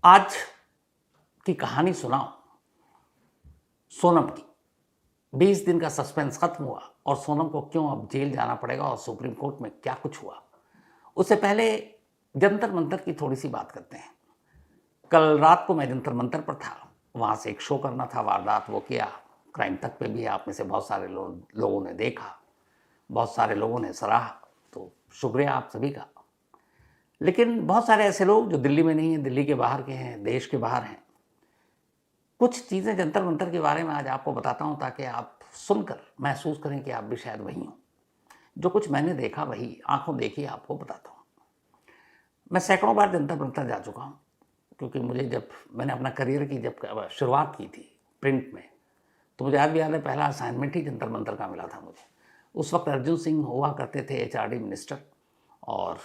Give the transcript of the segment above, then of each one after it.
आज की कहानी सुनाओ सोनम की। 20 दिन का सस्पेंस खत्म हुआ और सोनम को क्यों अब जेल जाना पड़ेगा और सुप्रीम कोर्ट में क्या कुछ हुआ। उससे पहले जंतर मंतर की थोड़ी सी बात करते हैं। कल रात को मैं जंतर मंतर पर था, वहां से एक शो करना था, वारदात वो किया। क्राइम तक पे भी है, आप में से बहुत सारे लोगों ने देखा, बहुत सारे लोगों ने सराहा, तो शुक्रिया आप सभी का। लेकिन बहुत सारे ऐसे लोग जो दिल्ली में नहीं हैं, दिल्ली के बाहर के हैं, देश के बाहर हैं। कुछ चीज़ें जंतर मंतर के बारे में आज आपको बताता हूं ताकि आप सुनकर महसूस करें कि आप भी शायद वही हों। जो कुछ मैंने देखा वही आंखों देखी आपको बताता हूं। मैं सैकड़ों बार जंतर मंतर जा चुका हूं, क्योंकि मुझे जब मैंने अपना करियर की जब शुरुआत की थी प्रिंट में, तो मुझे आज भी याद है पहला असाइनमेंट ही जंतर मंतर का मिला था मुझे। उस वक्त अर्जुन सिंह हुआ करते थे HRD मिनिस्टर, और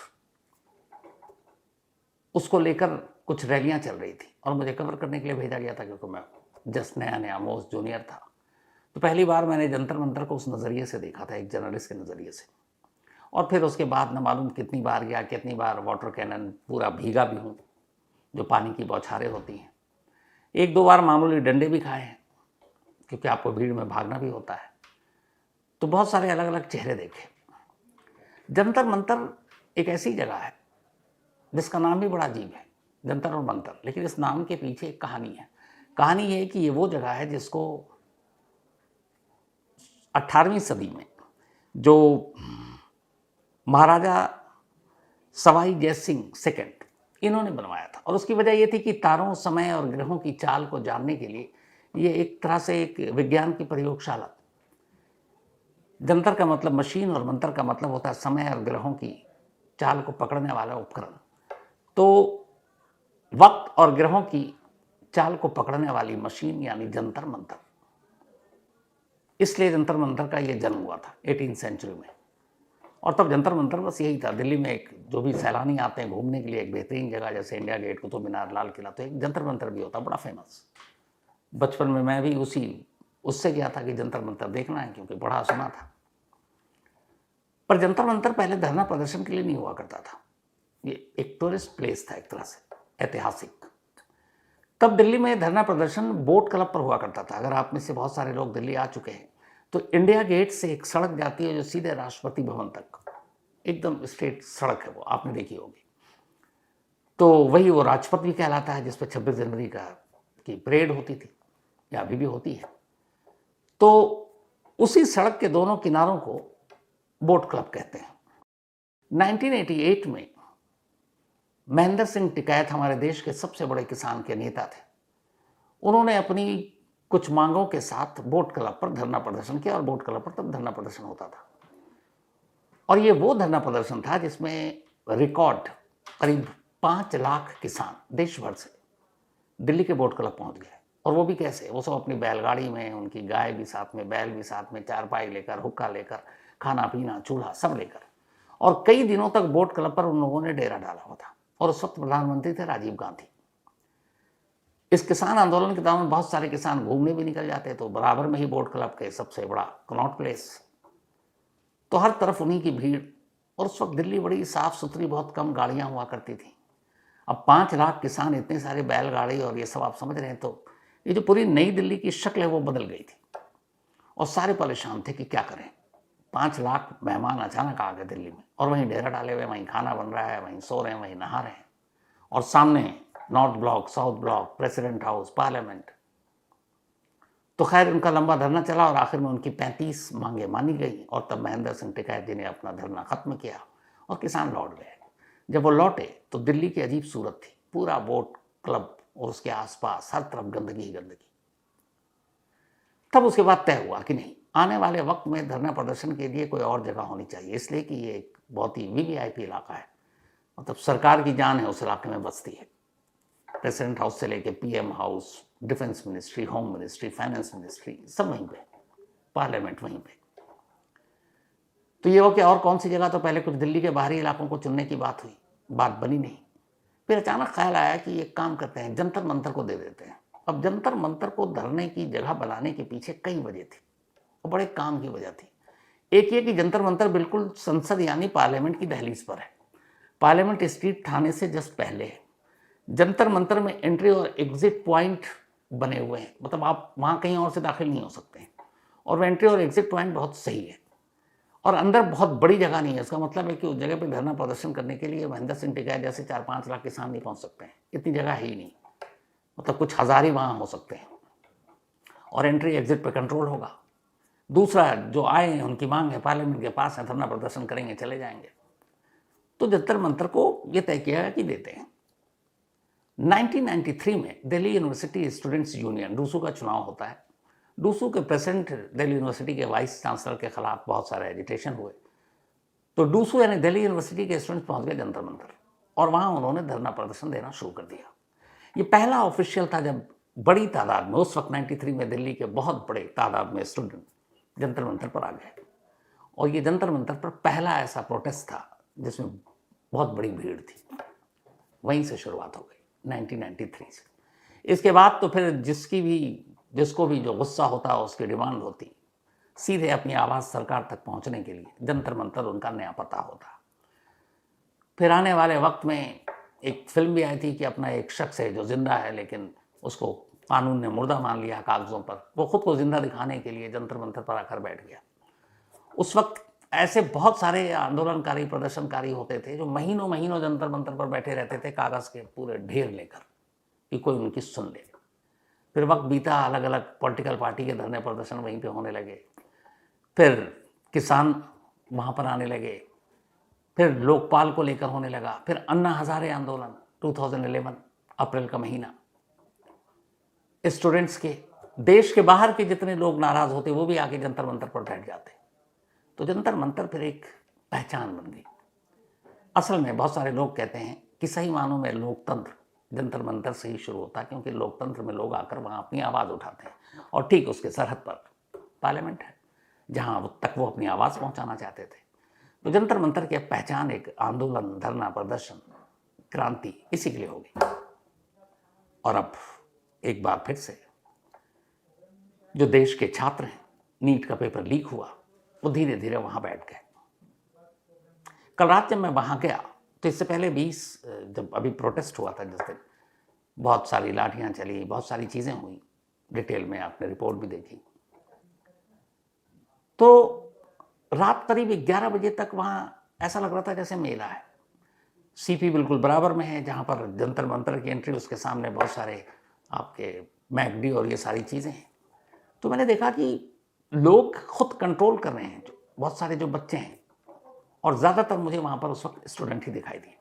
उसको लेकर कुछ रैलियां चल रही थी और मुझे कवर करने के लिए भेजा गया था, क्योंकि मैं जस्ट नया नया मोस्ट जूनियर था। तो पहली बार मैंने जंतर मंतर को उस नज़रिए से देखा था, एक जर्नलिस्ट के नज़रिए से। और फिर उसके बाद न मालूम कितनी बार गया, कितनी बार वाटर कैनन पूरा भीगा भी हूँ, जो पानी की बौछारें होती हैं। एक दो बार मामूली डंडे भी खाए हैं, क्योंकि आपको भीड़ में भागना भी होता है। तो बहुत सारे अलग अलग चेहरे देखे। जंतर मंतर एक ऐसी जगह है जिसका नाम भी बड़ा अजीब है, जंतर और मंतर, लेकिन इस नाम के पीछे एक कहानी है। कहानी ये है कि ये वो जगह है जिसको 18वीं सदी में जो महाराजा सवाई जय सिंह सेकंड इन्होंने बनवाया था, और उसकी वजह ये थी कि तारों, समय और ग्रहों की चाल को जानने के लिए ये एक तरह से एक विज्ञान की प्रयोगशाला। जंतर का मतलब मशीन और मंतर का मतलब होता है समय और ग्रहों की चाल को पकड़ने वाला उपकरण। तो वक्त और ग्रहों की चाल को पकड़ने वाली मशीन यानी जंतर मंतर, इसलिए जंतर मंतर का ये जन्म हुआ था 18वीं सेंचुरी में। और तब जंतर मंतर बस यही था। दिल्ली में एक जो भी सैलानी आते हैं घूमने के लिए, एक बेहतरीन जगह जैसे इंडिया गेट, कुतुब मीनार, लाल किला, तो एक जंतर मंतर भी होता, बड़ा फेमस। बचपन में मैं भी उससे गया था कि जंतर मंतर देखना है, क्योंकि बड़ा सुना था। पर जंतर मंतर पहले धरना प्रदर्शन के लिए नहीं हुआ करता था, ये एक टूरिस्ट प्लेस था, एक तरह से ऐतिहासिक। तब दिल्ली में धरना प्रदर्शन बोट क्लब पर हुआ करता था। अगर आप में से बहुत सारे लोग दिल्ली आ चुके हैं, तो इंडिया गेट से एक सड़क जाती है जो सीधे राष्ट्रपति भवन तक, एकदम स्ट्रेट सड़क है, वो आपने देखी होगी। तो वही वो राजपथ भी कहलाता है, जिस पर 26 जनवरी की परेड होती थी, या अभी भी होती है। तो उसी सड़क के दोनों किनारों को बोट क्लब कहते हैं। 1988 में महेंद्र सिंह टिकैत हमारे देश के सबसे बड़े किसान के नेता थे। उन्होंने अपनी कुछ मांगों के साथ बोट क्लब पर धरना प्रदर्शन किया, और बोट क्लब पर तब धरना प्रदर्शन होता था। और ये वो धरना प्रदर्शन था जिसमें रिकॉर्ड करीब 5 लाख किसान देश भर से दिल्ली के बोट क्लब पहुंच गए। और वो भी कैसे, वो सब अपनी बैलगाड़ी में, उनकी गाय भी साथ में, बैल भी साथ में, चारपाई लेकर, हुक्का लेकर, खाना पीना, चूल्हा सब लेकर। और कई दिनों तक बोट क्लब पर उन लोगों ने डेरा डाला हुआ था, और उस वक्त प्रधानमंत्री थे राजीव गांधी। इस किसान आंदोलन के दौरान बहुत सारे किसान घूमने भी निकल जाते, तो बराबर में ही बोट क्लब के सबसे बड़ा कनॉट प्लेस, तो हर तरफ उन्हीं की भीड़। और उस वक्त दिल्ली बड़ी साफ सुथरी, बहुत कम गाड़ियां हुआ करती थी। अब 5 लाख किसान, इतने सारे बैलगाड़ी और ये सब आप समझ रहे हैं, तो ये जो पूरी नई दिल्ली की शक्ल है वो बदल गई थी, और सारे परेशान थे कि क्या करें। 5 लाख मेहमान अचानक आ गए दिल्ली में, और वहीं डेरा डाले हुए, वहीं खाना बन रहा है, वहीं सो रहे हैं, वहीं नहा रहे हैं, और सामने north block, south block, president house, parliament. तो खैर उनका लंबा धरना चला, और आखिर में उनकी 35 मांगे मानी गई, और तब महेंद्र सिंह टिकैत जी ने अपना धरना खत्म किया और किसान लौट गए। जब वो लौटे तो दिल्ली की अजीब सूरत थी, पूरा बोट क्लब और उसके आसपास हर तरफ गंदगी ही गंदगी। तब उसके बाद तय हुआ कि नहीं, आने वाले वक्त में धरना प्रदर्शन के लिए कोई और जगह होनी चाहिए, इसलिए कि ये एक बहुत ही वीवीआईपी इलाका है, मतलब सरकार की जान है उस इलाके में बसती है। प्रेसिडेंट हाउस से लेके PM house, defence ministry, home ministry, finance ministry, सब वहीं पे, पार्लियामेंट वहीं पे। तो ये हो कि और कौन सी जगह, तो पहले कुछ दिल्ली के बाहरी इलाकों को चुनने की बात हुई, बात बनी नहीं। फिर अचानक ख्याल आया कि एक काम करते हैं, जंतर मंतर को दे देते हैं। अब जंतर मंतर को धरने की जगह बनाने के पीछे कई वजह थी, और बड़े काम की वजह थी। एक ये कि जंतर मंतर बिल्कुल संसद यानी पार्लियामेंट की दहलीज पर है, पार्लियामेंट स्ट्रीट थाने से जस्ट पहले है। जंतर मंतर में एंट्री और एग्जिट पॉइंट बने हुए हैं, मतलब आप वहाँ कहीं और से दाखिल नहीं हो सकते हैं, और वो एंट्री और एग्जिट पॉइंट बहुत सही है, और अंदर बहुत बड़ी जगह नहीं है। इसका मतलब है कि उस जगह पे धरना प्रदर्शन करने के लिए महेंद्र सिंह टिकैत जैसे 4-5 लाख किसान नहीं पहुँच सकते हैं, इतनी जगह है ही नहीं, मतलब कुछ हज़ार ही वहाँ हो सकते हैं, और एंट्री एग्जिट पे कंट्रोल होगा। दूसरा, जो आए हैं उनकी मांग है, पार्लियामेंट के पास है, धरना प्रदर्शन करेंगे, चले जाएंगे। तो जंतर मंतर को ये तय किया है कि देते हैं। 1993 में Delhi university students union DUSU का चुनाव होता है। डूसू के प्रेसिडेंट दिल्ली यूनिवर्सिटी के वाइस चांसलर के खिलाफ बहुत सारे एजिटेशन हुए, तो डूसू यानी दिल्ली यूनिवर्सिटी के स्टूडेंट्स पहुंच गए जंतर मंतर, और वहां उन्होंने धरना प्रदर्शन देना शुरू कर दिया। ये पहला ऑफिशियल था जब बड़ी तादाद में, उस वक्त 93 में दिल्ली के बहुत बड़े तादाद में स्टूडेंट जंतर मंतर पर आ गए, और ये जंतर मंतर पर पहला ऐसा प्रोटेस्ट था जिसमें बहुत बड़ी भीड़ थी। वहीं से शुरुआत हो गई 1993 से। इसके बाद तो फिर जिसको भी जो गुस्सा होता उसकी डिमांड होती, सीधे अपनी आवाज़ सरकार तक पहुंचने के लिए जंतर मंतर उनका नया पता होता। फिर आने वाले वक्त में एक फिल्म भी आई थी कि अपना एक शख्स है जो जिंदा है, लेकिन उसको कानून ने मुर्दा मान लिया कागजों पर, वो खुद को जिंदा दिखाने के लिए जंतर मंतर पर आकर बैठ गया। उस वक्त ऐसे बहुत सारे आंदोलनकारी प्रदर्शनकारी होते थे जो महीनों महीनों जंतर मंतर पर बैठे रहते थे कागज के पूरे ढेर लेकर कि कोई उनकी सुन ले। फिर वक्त बीता, अलग अलग पॉलिटिकल पार्टी के धरने प्रदर्शन वहीं पे होने लगे, फिर किसान वहाँ पर आने लगे, फिर लोकपाल को लेकर होने लगा, फिर अन्ना हजारे आंदोलन 2011 अप्रैल का महीना। स्टूडेंट्स के देश के बाहर के जितने लोग नाराज होते वो भी आके जंतर मंतर पर बैठ जाते, तो जंतर मंतर फिर एक पहचान बन गई। असल में बहुत सारे लोग कहते हैं कि सही मानों में लोकतंत्र जंतर मंतर से ही शुरू होता है, क्योंकि लोकतंत्र में लोग आकर वहाँ अपनी आवाज़ उठाते हैं, और ठीक उसके सरहद पर पार्लियामेंट है जहाँ तक वो अपनी आवाज़ पहुँचाना चाहते थे। तो जंतर मंतर की पहचान एक आंदोलन, धरना प्रदर्शन, क्रांति इसी के लिए होगी। और अब एक बार फिर से जो देश के छात्र हैं, नीट का पेपर लीक हुआ, वो धीरे धीरे वहाँ बैठ गए। कल रात जब मैं वहाँ गया तो इससे पहले 20 जब अभी प्रोटेस्ट हुआ था जिस दिन, बहुत सारी लाठियाँ चली, बहुत सारी चीज़ें हुई, डिटेल में आपने रिपोर्ट भी देखी। तो रात करीब 11 बजे तक वहाँ ऐसा लग रहा था जैसे मेला है। सीपी बिल्कुल बराबर में है जहाँ पर जंतर मंतर की एंट्री, उसके सामने बहुत सारे आपके मैकडी और ये सारी चीज़ें हैं। तो मैंने देखा कि लोग खुद कंट्रोल कर रहे हैं, बहुत सारे जो बच्चे हैं, और ज़्यादातर मुझे वहाँ पर उस वक्त स्टूडेंट ही दिखाई दिए,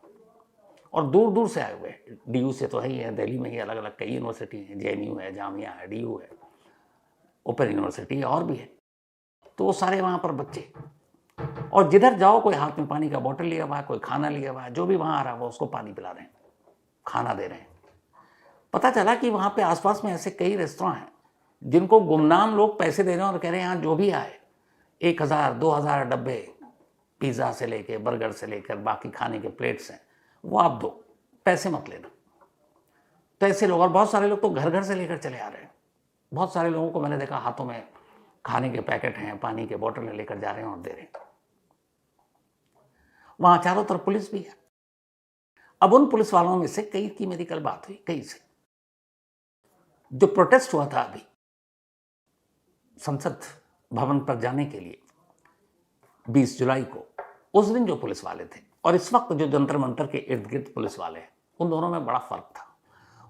और दूर दूर से आए हुए। डीयू से तो है ही है, दिल्ली में ही अलग अलग कई यूनिवर्सिटी हैं, जेएनयू है, जामिया है, डीयू है, ओपन यूनिवर्सिटी है, और भी है। तो वो सारे वहाँ पर बच्चे, और जिधर जाओ कोई हाथ में पानी का बोतल लिया हुआ है, कोई खाना लिया हुआ है, जो भी वहाँ आ रहा है वो उसको पानी पिला रहे हैं, खाना दे रहे हैं। पता चला कि वहाँ पे आसपास में ऐसे कई रेस्तरां हैं जिनको गुमनाम लोग पैसे दे रहे हैं और कह रहे हैं यहाँ जो भी आए 1000-2000 डब्बे पिज़्ज़ा से लेकर, बर्गर से लेकर बाकी खाने के प्लेट्स हैं, वो आप दो, पैसे मत लेना। तो ऐसे लोग, और बहुत सारे लोग तो घर घर से लेकर चले आ रहे हैं। बहुत सारे लोगों को मैंने देखा हाथों में खाने के पैकेट हैं, पानी के बोतलें लेकर जा रहे हैं और दे रहे हैं। वहाँ चारों तरफ पुलिस भी है। अब उन पुलिस वालों में से कई की मेरी कल बात हुई, कई से जो प्रोटेस्ट हुआ था अभी संसद भवन पर जाने के लिए 20 जुलाई को, उस दिन जो पुलिस वाले थे और इस वक्त जो जंतर मंतर के इर्द गिर्द पुलिस वाले हैं, उन दोनों में बड़ा फर्क था।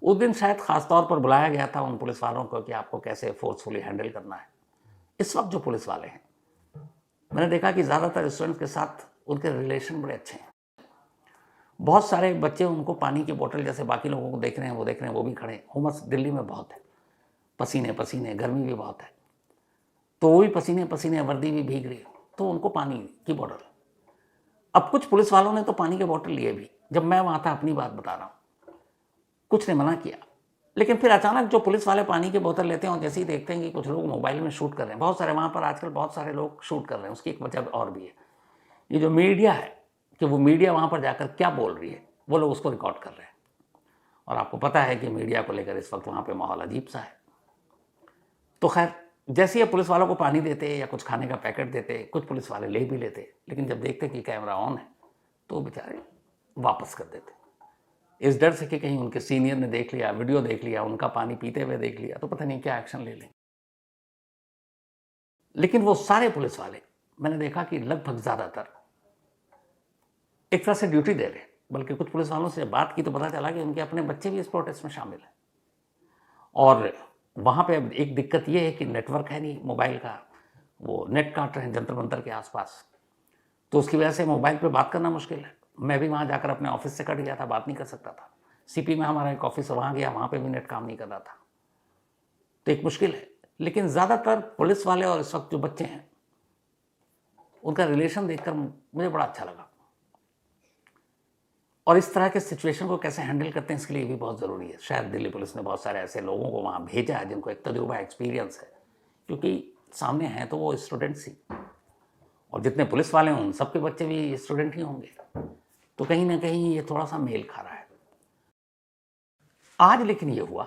उस दिन शायद खास तौर पर बुलाया गया था उन पुलिस वालों को कि आपको कैसे फोर्सफुली हैंडल करना है। इस वक्त जो पुलिस वाले हैं, मैंने देखा कि ज़्यादातर स्टूडेंट्स के साथ उनके रिलेशन बड़े अच्छे हैं। बहुत सारे बच्चे उनको पानी की बोतल, जैसे बाकी लोगों को देख रहे हैं वो देख रहे हैं, वो भी खड़े हैं। हुमस दिल्ली में बहुत है, पसीने पसीने, गर्मी भी बहुत है, तो वो भी पसीने पसीने, वर्दी भी भीग रही है, तो उनको पानी की बोतल। अब कुछ पुलिस वालों ने तो पानी के बोतल लिए भी, जब मैं वहाँ था, अपनी बात बता रहा हूँ, कुछ ने मना किया। लेकिन फिर अचानक जो पुलिस वाले पानी की बोतल लेते हैं और जैसे ही देखते हैं कि कुछ लोग मोबाइल में शूट कर रहे हैं, बहुत सारे वहाँ पर आजकल बहुत सारे लोग शूट कर रहे हैं, उसकी एक वजह और भी है, ये जो मीडिया है, कि वो मीडिया वहाँ पर जाकर क्या बोल रही है, वो लोग उसको रिकॉर्ड कर रहे हैं। और आपको पता है कि मीडिया को लेकर इस वक्त वहाँ पे माहौल अजीब सा है। तो खैर, जैसे ये पुलिस वालों को पानी देते या कुछ खाने का पैकेट देते, कुछ पुलिस वाले ले भी लेते, लेकिन जब देखते कि कैमरा ऑन है तो बेचारे वापस कर देते। इस डर से कि कहीं उनके सीनियर ने देख लिया, वीडियो देख लिया, उनका पानी पीते हुए देख लिया तो पता नहीं क्या एक्शन ले लें। लेकिन वो सारे पुलिस वाले मैंने देखा कि लगभग ज़्यादातर एक तरह से ड्यूटी दे रहे हैं, बल्कि कुछ पुलिस वालों से बात की तो पता चला कि उनके अपने बच्चे भी इस प्रोटेस्ट में शामिल हैं। और वहाँ पे अब एक दिक्कत ये है कि नेटवर्क है नहीं मोबाइल का, वो नेट काट रहे हैं जंतर मंतर के आसपास, तो उसकी वजह से मोबाइल पे बात करना मुश्किल है। मैं भी वहाँ जाकर अपने ऑफिस से कट गया था, बात नहीं कर सकता था। सीपी में हमारा एक ऑफिस है, वहाँ गया, वहाँ पे भी नेट काम नहीं कर रहा था, तो एक मुश्किल है। लेकिन ज़्यादातर पुलिस वाले और इस वक्त जो बच्चे हैं उनका रिलेशन देखकर मुझे बड़ा अच्छा लगा। और इस तरह के सिचुएशन को कैसे हैंडल करते हैं इसके लिए भी बहुत ज़रूरी है। शायद दिल्ली पुलिस ने बहुत सारे ऐसे लोगों को वहाँ भेजा है जिनको एक तजुर्बा एक्सपीरियंस है, क्योंकि सामने हैं तो वो स्टूडेंट्स ही, और जितने पुलिस वाले हों सबके बच्चे भी स्टूडेंट ही होंगे, तो कहीं ना कहीं ये थोड़ा सा मेल खा रहा है। आज लेकिन ये हुआ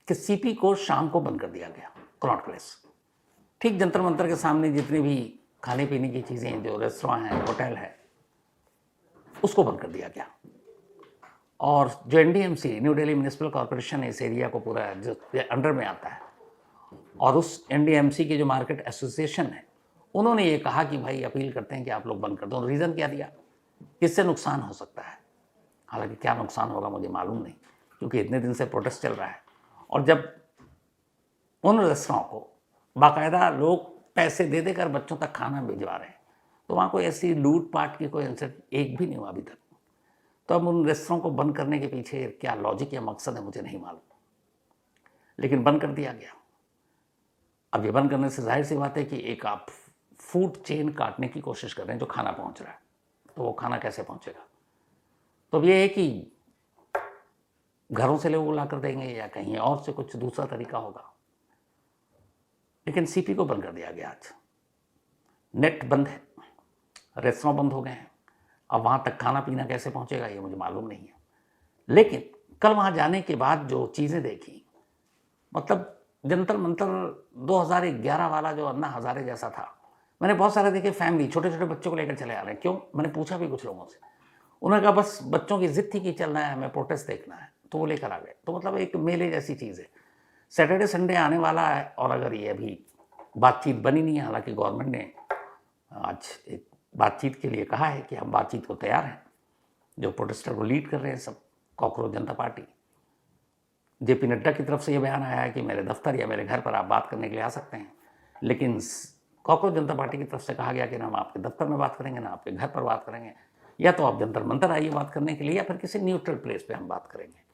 कि सीपी को शाम को बंद कर दिया गया, कनॉट प्लेस, ठीक जंतर मंतर के सामने जितनी भी खाने पीने की चीज़ें, जो रेस्टोरेंट हैं, होटल है, उसको बंद कर दिया गया। और जो NDMC, new Delhi municipal corporation, इस एरिया को पूरा जो अंडर में आता है, और उस एनडीएमसी की जो मार्केट एसोसिएशन है, उन्होंने ये कहा कि भाई अपील करते हैं कि आप लोग बंद कर दो। रीज़न क्या दिया, इससे नुकसान हो सकता है। हालांकि क्या नुकसान होगा मुझे मालूम नहीं, क्योंकि इतने दिन से प्रोटेस्ट चल रहा है, और जब उन रेस्टोरेंट को बाकायदा लोग पैसे दे देकर बच्चों तक खाना भिजवा रहे हैं, तो वहाँ कोई ऐसी लूटपाट की कोई इंसिडेंट एक भी नहीं हुआ अभी तक। तो अब उन रेस्टोरेंट को बंद करने के पीछे क्या लॉजिक या मकसद है मुझे नहीं मालूम, लेकिन बंद कर दिया गया। अब ये बंद करने से जाहिर सी बात है कि एक आप फूड चेन काटने की कोशिश कर रहे हैं, जो खाना पहुँच रहा है, तो वो खाना कैसे पहुँचेगा। तो अब ये है कि घरों से लोग ला कर देंगे या कहीं और से कुछ दूसरा तरीका होगा, लेकिन सीपी को बंद कर दिया गया। आज नेट बंद है, रेस्टोरेंट बंद हो गए हैं, अब वहाँ तक खाना पीना कैसे पहुँचेगा ये मुझे मालूम नहीं है। लेकिन कल वहाँ जाने के बाद जो चीज़ें देखी, मतलब जंतर मंतर 2011 वाला जो अन्ना हज़ारे जैसा था। मैंने बहुत सारे देखे, फैमिली छोटे छोटे बच्चों को लेकर चले आ रहे हैं। क्यों, मैंने पूछा भी कुछ लोगों से, उन्होंने कहा बस बच्चों की जिद थी कि चलना है, हमें प्रोटेस्ट देखना है, तो वो लेकर आ गए। तो मतलब एक मेले जैसी चीज़ है। सैटरडे संडे आने वाला है, और अगर ये अभी बातचीत बनी नहीं है, हालांकि गवर्नमेंट ने आज एक बातचीत के लिए कहा है कि हम बातचीत को तैयार हैं। जो प्रोटेस्टर को लीड कर रहे हैं सब कॉकरोच जनता पार्टी, जेपी नड्डा की तरफ से ये बयान आया है कि मेरे दफ्तर या मेरे घर पर आप बात करने के लिए आ सकते हैं, लेकिन कॉकरोच जनता पार्टी की तरफ से कहा गया कि ना हम आपके दफ्तर में बात करेंगे, ना आपके घर पर बात करेंगे, या तो आप जंतर मंतर आइए बात करने के लिए, या फिर किसी न्यूट्रल प्लेस पे हम बात करेंगे।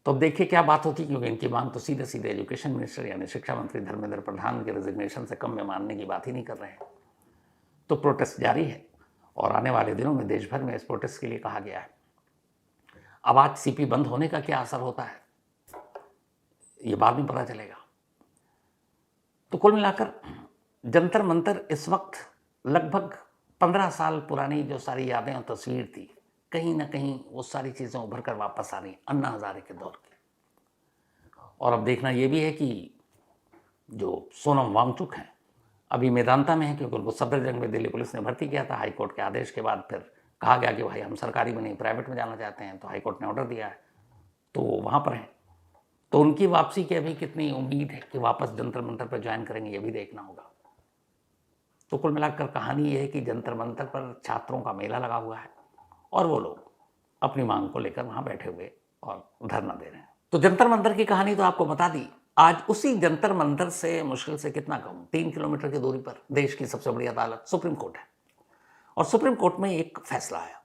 तो अब देखिए क्या बात होती, क्योंकि इनकी मांग तो सीधे सीधे एजुकेशन मिनिस्टर यानी शिक्षा मंत्री धर्मेंद्र प्रधान के रिजिग्नेशन से कम में मानने की बात ही नहीं कर रहे हैं। तो प्रोटेस्ट जारी है, और आने वाले दिनों में देश भर में इस प्रोटेस्ट के लिए कहा गया है। अब आज सीपी बंद होने का क्या असर होता है ये बाद में पता चलेगा। तो कुल मिलाकर जंतर मंतर इस वक्त लगभग 15 साल पुरानी जो सारी यादें और तस्वीर थी, कहीं ना कहीं वो सारी चीज़ें उभर कर वापस आ रही अन्ना हज़ारे के दौर की। और अब देखना ये भी है कि जो सोनम वांगचुक हैं अभी मेदांता में है, क्योंकि उनको सफदरजंग में दिल्ली पुलिस ने भर्ती किया था। हाईकोर्ट के आदेश के बाद फिर कहा गया कि भाई हम सरकारी में नहीं प्राइवेट में जाना चाहते हैं, तो हाईकोर्ट ने ऑर्डर दिया है, तो वहाँ पर हैं। तो उनकी वापसी की अभी कितनी उम्मीद है कि वापस जंतर मंतर पर ज्वाइन करेंगे, ये भी देखना होगा। तो कुल मिलाकर कहानी ये है कि जंतर मंतर पर छात्रों का मेला लगा हुआ है, और वो लोग अपनी मांग को लेकर वहाँ बैठे हुए और धरना दे रहे हैं। तो जंतर मंतर की कहानी तो आपको बता दी। आज उसी जंतर मंतर से मुश्किल से कितना कम 3 किलोमीटर की दूरी पर देश की सबसे बड़ी अदालत सुप्रीम कोर्ट है, और सुप्रीम कोर्ट में एक फैसला आया।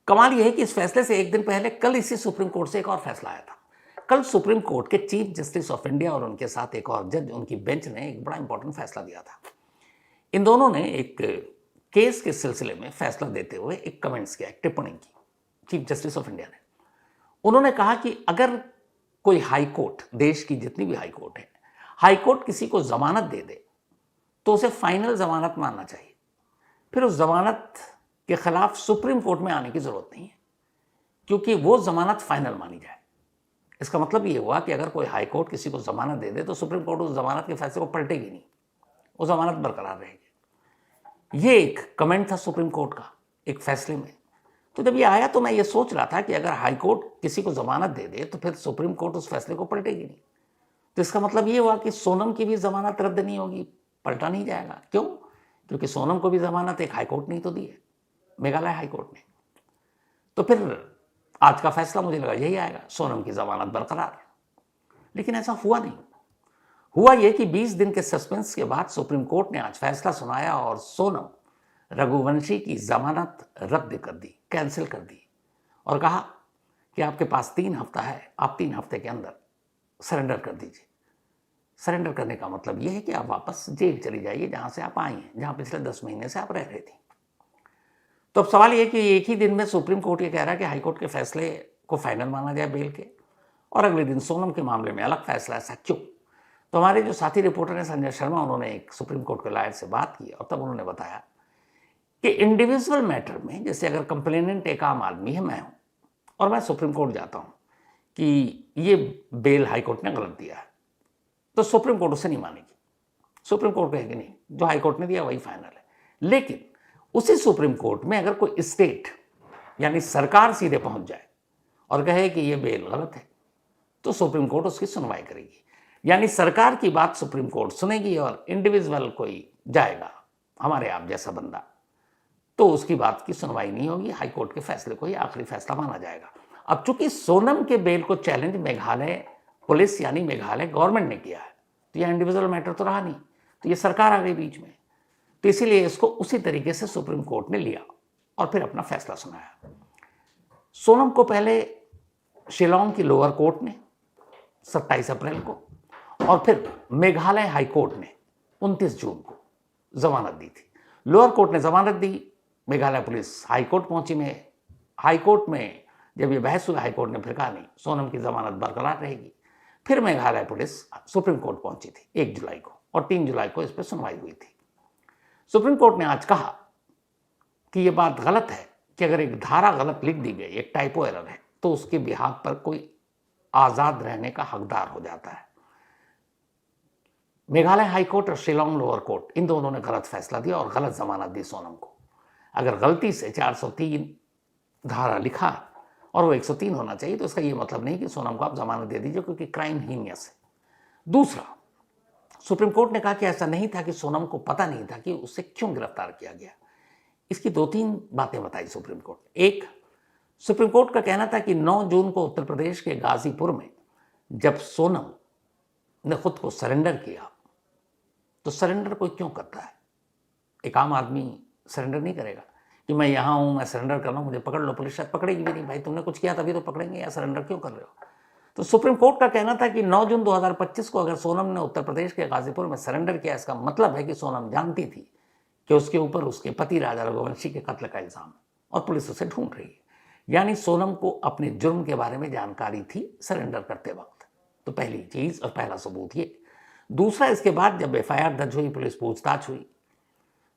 कमाल यह है कि इस फैसले से एक दिन पहले कल इसी सुप्रीम कोर्ट से एक और फैसला आया था। कल सुप्रीम कोर्ट के चीफ जस्टिस ऑफ इंडिया और उनके साथ एक और जज, उनकी बेंच ने एक बड़ा इंपॉर्टेंट फैसला दिया था। इन दोनों ने एक केस के सिलसिले में फैसला देते हुए एक कमेंट्स किया, एक टिप्पणी की। चीफ जस्टिस ऑफ इंडिया ने, उन्होंने कहा कि अगर कोई हाई कोर्ट, देश की जितनी भी हाई कोर्ट है, हाई कोर्ट किसी को जमानत दे दे तो उसे फाइनल जमानत मानना चाहिए, फिर उस जमानत के खिलाफ सुप्रीम कोर्ट में आने की जरूरत नहीं है, क्योंकि वो जमानत फाइनल मानी जाए। इसका मतलब ये हुआ कि अगर कोई हाई कोर्ट किसी को जमानत दे दे तो सुप्रीम कोर्ट उस जमानत के फैसले को पलटेगी नहीं, वो जमानत बरकरार रहेगी। ये एक कमेंट था सुप्रीम कोर्ट का एक फैसले में, तो जब ये आया तो मैं ये सोच रहा था कि अगर हाई कोर्ट किसी को जमानत दे दे तो फिर सुप्रीम कोर्ट उस फैसले को पलटेगी नहीं। तो इसका मतलब ये हुआ कि सोनम की भी जमानत रद्द नहीं होगी, पलटा नहीं जाएगा। क्यों? क्योंकि सोनम को भी जमानत एक हाई कोर्ट ने तो दी है, मेघालय हाई कोर्ट ने। तो फिर आज का फैसला मुझे लगा यही आएगा, सोनम की जमानत बरकरार। लेकिन ऐसा हुआ नहीं। हुआ यह कि 20 दिन के सस्पेंस के बाद सुप्रीम कोर्ट ने आज फैसला सुनाया और सोनम रघुवंशी की जमानत रद्द कर दी, कैंसिल कर दी, और कहा कि आपके पास 3 हफ्ता है, आप 3 हफ्ते के अंदर सरेंडर कर दीजिए। सरेंडर करने का मतलब यह है कि आप वापस जेल चली जाइए जहां से आप आई हैं, जहां पिछले 10 महीने से आप रह रही थी। तो अब सवाल यह कि एक ही दिन में सुप्रीम कोर्ट ये कह रहा है कि हाईकोर्ट के फैसले को फाइनल माना जाए बेल के, और अगले दिन सोनम के मामले में अलग फैसला। ऐसा क्यों? तो हमारे जो साथी रिपोर्टर हैं संजय शर्मा, उन्होंने एक सुप्रीम कोर्ट के लॉयर से बात की और तब उन्होंने बताया कि इंडिविजुअल मैटर में, जैसे अगर कंप्लेनेंट एक आम आदमी है, मैं हूं, और मैं सुप्रीम कोर्ट जाता हूं कि ये बेल हाईकोर्ट ने गलत दिया है, तो सुप्रीम कोर्ट उसे नहीं मानेगी। सुप्रीम कोर्ट कहेगी नहीं, जो हाईकोर्ट ने दिया वही फाइनल है। लेकिन उसी सुप्रीम कोर्ट में अगर कोई स्टेट यानी सरकार सीधे पहुंच जाए और कहे कि ये बेल गलत है, तो सुप्रीम कोर्ट उसकी सुनवाई करेगी। यानी सरकार की बात सुप्रीम कोर्ट सुनेगी और इंडिविजुअल कोई जाएगा, हमारे आप जैसा बंदा, तो उसकी बात की सुनवाई नहीं होगी, हाईकोर्ट के फैसले को ही आखिरी फैसला माना जाएगा। अब चूंकि सोनम के बेल को चैलेंज मेघालय पुलिस यानी मेघालय गवर्नमेंट ने किया है, तो यह इंडिविजुअल मैटर तो रहा नहीं, तो ये सरकार आ गई बीच में, तो इसीलिए इसको उसी तरीके से सुप्रीम कोर्ट ने लिया और फिर अपना फैसला सुनाया। सोनम को पहले शिलोंग की लोअर कोर्ट ने 27 अप्रैल को, और फिर मेघालय हाई कोर्ट ने 29 जून को जमानत दी थी। लोअर कोर्ट ने जमानत दी, मेघालय पुलिस हाई कोर्ट पहुंची। में हाई कोर्ट में जब ये बहस हुई, हाई कोर्ट ने फिर कहा नहीं, सोनम की जमानत बरकरार रहेगी। फिर मेघालय पुलिस सुप्रीम कोर्ट पहुंची थी 1 जुलाई को, और 3 जुलाई को इस पर सुनवाई हुई थी। सुप्रीम कोर्ट ने आज कहा कि यह बात गलत है कि अगर एक धारा गलत लिख दी गई, एक टाइपो एरर है, तो उसके बिहाफ पर कोई आजाद रहने का हकदार हो जाता है। मेघालय हाई कोर्ट और शिलोंग लोअर कोर्ट, इन दोनों ने गलत फैसला दिया और गलत जमानत दी सोनम को। अगर गलती से 403 धारा लिखा और वो 103 होना चाहिए, तो इसका ये मतलब नहीं कि सोनम को आप जमानत दे दीजिए, क्योंकि क्राइम हीनियस है। दूसरा, सुप्रीम कोर्ट ने कहा कि ऐसा नहीं था कि सोनम को पता नहीं था कि उसे क्यों गिरफ्तार किया गया। इसकी 2-3 बातें बताई सुप्रीम कोर्ट ने। एक, सुप्रीम कोर्ट का कहना था कि 9 जून को उत्तर प्रदेश के गाजीपुर में जब सोनम ने खुद को सरेंडर किया, तो सरेंडर कोई क्यों करता है? एक आम आदमी सरेंडर नहीं करेगा कि मैं यहाँ हूँ, मैं सरेंडर कर रहा हूँ, मुझे पकड़ लो। पुलिस शायद पकड़ेगी भी नहीं, भाई तुमने कुछ किया तभी तो पकड़ेंगे, या सरेंडर क्यों कर रहे हो? तो सुप्रीम कोर्ट का कहना था कि 9 जून 2025 को अगर सोनम ने उत्तर प्रदेश के गाजीपुर में सरेंडर किया, इसका मतलब है कि सोनम जानती थी कि उसके ऊपर उसके पति राजा रघुवंशी के कत्ल का इल्जाम है और पुलिस उसे ढूंढ रही है। यानी सोनम को अपने जुर्म के बारे में जानकारी थी सरेंडर करते वक्त। तो पहली चीज और पहला सबूत ये। दूसरा, इसके बाद जब एफआईआर दर्ज हुई, पुलिस पूछताछ हुई,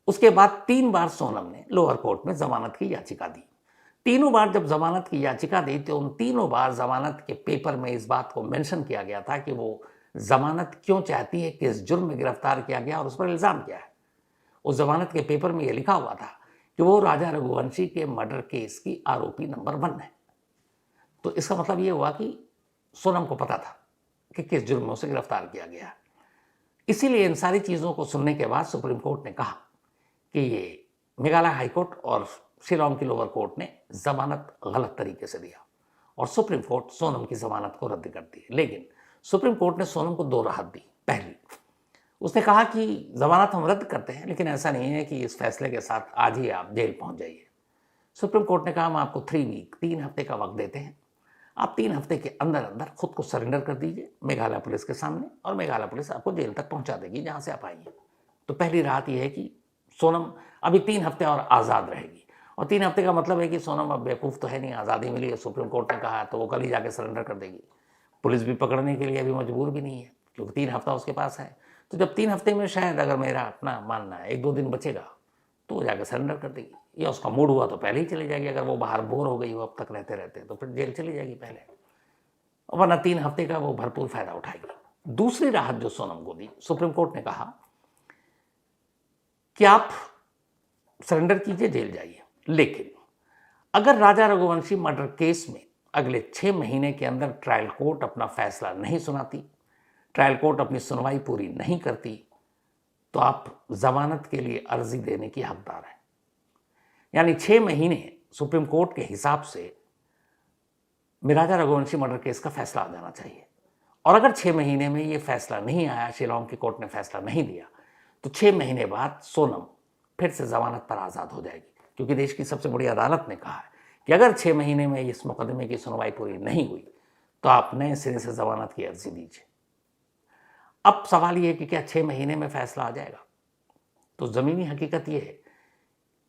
उसके बाद 3 बार सोनम ने लोअर कोर्ट में जमानत की याचिका दी। तीनों बार जब जमानत की याचिका दी, तो उन तीनों बार जमानत के पेपर में इस बात को मेंशन किया गया था कि वो जमानत क्यों चाहती है, किस जुर्म में गिरफ्तार किया गया और उस पर इल्जाम क्या है। उस जमानत के पेपर में यह लिखा हुआ था कि वो राजा रघुवंशी के मर्डर केस की आरोपी नंबर 1 है। तो इसका मतलब ये हुआ कि सोनम को पता था कि किस जुर्म में उसे गिरफ्तार किया गया। इसीलिए इन सारी चीज़ों को सुनने के बाद सुप्रीम कोर्ट ने कहा कि ये मेघालय हाईकोर्ट और शिलोंग की लोअर कोर्ट ने जमानत गलत तरीके से दिया, और सुप्रीम कोर्ट सोनम की जमानत को रद्द कर दी। लेकिन सुप्रीम कोर्ट ने सोनम को 2 राहत दी। पहली, उसने कहा कि जमानत हम रद्द करते हैं, लेकिन ऐसा नहीं है कि इस फैसले के साथ आज ही आप जेल पहुंच जाइए। सुप्रीम कोर्ट ने कहा हम आपको 3 वीक 3 हफ्ते का वक्त देते हैं, आप 3 हफ्ते के अंदर अंदर खुद को सरेंडर कर दीजिए मेघालय पुलिस के सामने, और मेघालय पुलिस आपको जेल तक पहुंचा देगी जहां से आप आइए। तो पहली राहत यह है कि सोनम अभी 3 हफ्ते और आज़ाद रहेगी। और 3 हफ्ते का मतलब है कि सोनम अब बेवकूफ़ तो है नहीं, आज़ादी मिली है, सुप्रीम कोर्ट ने कहा है, तो वो कल ही जाके सरेंडर कर देगी। पुलिस भी पकड़ने के लिए अभी मजबूर भी नहीं है, क्योंकि 3 हफ्ता उसके पास है। तो जब 3 हफ्ते में शायद, अगर मेरा अपना मानना है, 1-2 दिन बचेगा, तो वो जाके सरेंडर कर देगी, या उसका मूड हुआ तो पहले ही चली जाएगी। अगर वो बाहर बोर हो गई हो अब तक रहते रहते, तो फिर जेल चली जाएगी पहले, वरना 3 हफ्ते का वो भरपूर फायदा उठाएगी। दूसरी राहत जो सोनम को दी, सुप्रीम कोर्ट ने कहा कि आप सरेंडर कीजिए, जेल जाइए, लेकिन अगर राजा रघुवंशी मर्डर केस में अगले 6 महीने के अंदर ट्रायल कोर्ट अपना फैसला नहीं सुनाती, ट्रायल कोर्ट अपनी सुनवाई पूरी नहीं करती, तो आप जमानत के लिए अर्जी देने की हकदार हैं। यानी 6 महीने सुप्रीम कोर्ट के हिसाब से राजा रघुवंशी मर्डर केस का फैसला आ जाना चाहिए। और अगर 6 महीने में ये फैसला नहीं आया, शिलांग की कोर्ट ने फैसला नहीं दिया, तो 6 महीने बाद सोनम फिर से जमानत पर आज़ाद हो जाएगी, क्योंकि देश की सबसे बड़ी अदालत ने कहा है कि अगर 6 महीने में इस मुकदमे की सुनवाई पूरी नहीं हुई तो आप नए सिरे से जमानत की अर्जी दीजिए। अब सवाल ये है कि क्या 6 महीने में फैसला आ जाएगा? तो ज़मीनी हकीकत ये है